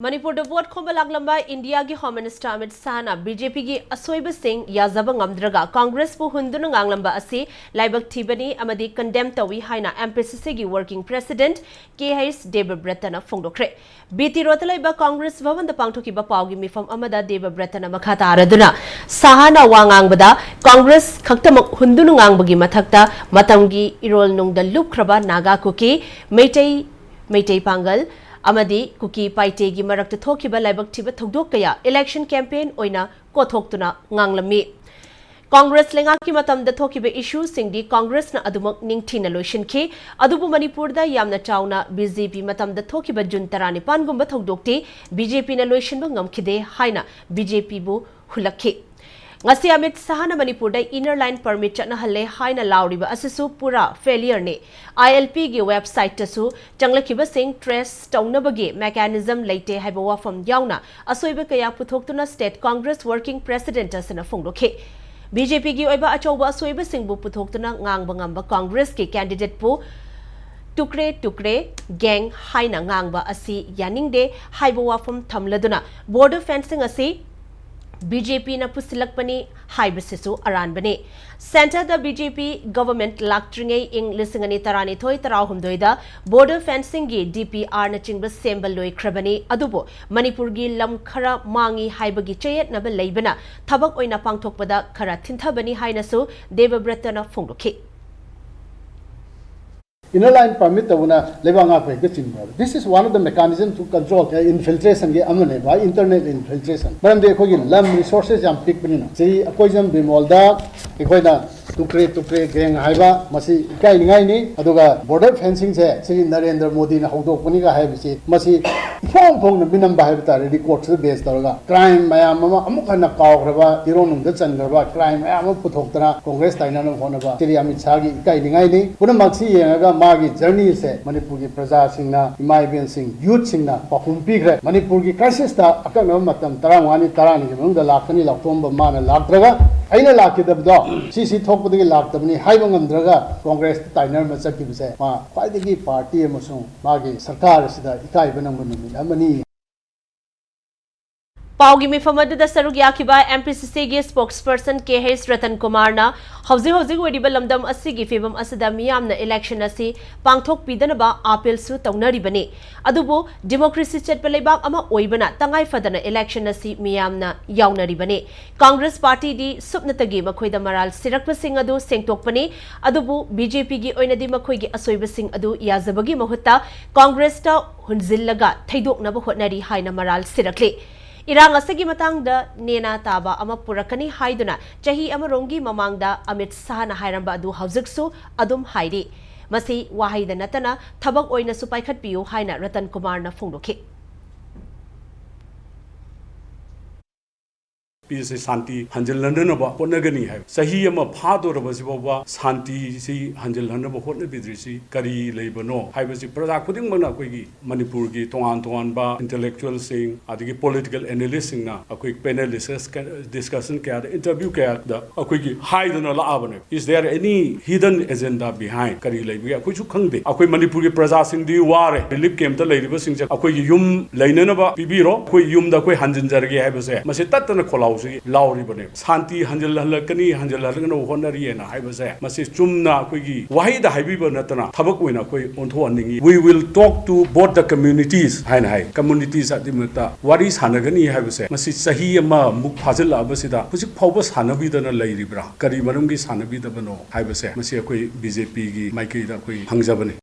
Manipur the vote Kombalak Lamba, India gi Home Minister Amit Sana, BJP gi Asoiba Singh, Yazabang Amdraga, Congress pu Hundunung Lamba Asi, Laibak Tibani, Amadi condemned Tawi Haina, Mpcc gi working president, KHS Deba Bretana Fungdokre. BT Rotalaiba Congress Vavan the Pangtoki Bapaugi mi from Amada Deba Bretana Makata Araduna, Sahana Wangang Bada, Congress Kaktamak Hundunung Bagi Matakta, Matangi, Irol Nung the Lukraba, Naga Kuki, Meitei Pangal, Amadi Kuki Paitegi Marakta Thokiba Laibak Tiba Thogdokaya election campaign oina Kothoktuna Nganglami. Congress Lengaki Matam the Thokiba issues Singdi Congress na Adumak Ningtina Lotion K Adubu Manipur da Yamna Tauna BJP Matam the Thokiba Juntarani Pangumba Thogdokte BJP na Lotion Bangam Kide Haina BJP bu Hulake. Ngasi Amit Sahana Manipur da inner line permit chatna halle haina lauriba asisu pura failure ne ILP gi website tasu changlakiba sing trace taunabagi mechanism leite haiba wafam yauna asoiba kaya puthoktuna state congress working president asana fungdoke BJP gi oiba achoba asoiba singbu puthoktuna ngangba ngamba congress ki candidate pu tukre gang haina ngangba asi yaningde haiba wafam thamladuna border fencing asi BJP na pusilakpani haibasisu aranbani. Center the BJP government laktringe ing lisingani tarani thoi tarahumdoida border fencing gi DPR na chingba sembal loi krabani adubo Manipur gi lam khara mangi haibagi chayet na leibana thabak oina pangthokpada khara thinthabani hainasu Devabratana fungdoki. Inner line permit this is one of the mechanisms to control infiltration by internet infiltration. But they lam resources jam pick banina. See a poison bimolda, tukre gang haiba, masi kai ningaini, aduga border fencing say Narendra Modi na Hodo Punika Habisi, masi Pong the Binam Bahabita record to the base Daraga. Crime Mayama Amukana Kaurava, Ironum Dutsangrava, crime Amaputokana, Congress Tainano Honaba, Siriamitsagi, Kai Ningaini, Punamaxi Magi journey se Manipuri Praja Singna, Imaibian Singh, Youth Singna, Pahum Pigre, Manipuri crisis ta Akano Matam Tarawani Tarani, the Lakani Latomba Mana Latraga, Aina Laki the dog, CC Topodi Laktamni, Haibangam Draga, Congress Tainer Masaki say, Ma, quite the party Musum, Magi, Sarkar Sida, Ikai Benamuni, Amani. Paugi mi famada da Sarugyaki Mpcc gi spokesperson KHS Ratan Kumar na hauzi wedi balamdam asigi fibam asada miyam na election asi pangthok pidanaba appeal su taunari bani adubu democracy chatpa leibak ama oibana tangai fadana election asi miyam na yaunari bani Congress party di supnatagi makhoida maral sirakpa sing adu sengtokpani adubu BJP gi oinadi makhoigi asoiba sing adu yazabagi mahutta Congress ta hunzillaga thaidoknaba hotnari haina maral sirakle Irang asagi matang da nena taba ama purakani haiduna chahi amarongi mamangda Amit Sahana hairamba adu hauziksu adum hairi masi wahaida natana thabak oina supaikhat piu haina Ratan Kumar na fungdoki Peace Santi Hanjel Londonaba Ponagani have Sahiyama Pado Rabasiba Santi si Hanjel Hanaba Hotna Bidrisi Kari Labano Hibasi Pradak putting Manaki Manipurgi Toan Ba intellectual saying Adiki political analyst na a quick panel discussion care interview care a quick hide on Abane. Is there any hidden agenda behind Kari Labia which you can't be? A quick Manipuri Prasasing the Ware relief came the lady was a quick yum Lainanaba Pibiro, quick yum the quick Hanjanjari Habase Masitatan a Colau Lauri Bane, Santi Hanjel Halakani, Hanjel Halano Honari and I was there. Masis Chumna Quigi, why the Habiba Natana, Tabakwina, Ontoaningi. We will talk to both the communities, Hanhai, communities at the Mata. What is Hanagani have said? Masis Sahiyama Mukpazilla Basida, which Paubas Hanabi than a lady bra, Karimarungi Hanabi the Bano, I was there. Masia BJP, Mikey, Hangzabani.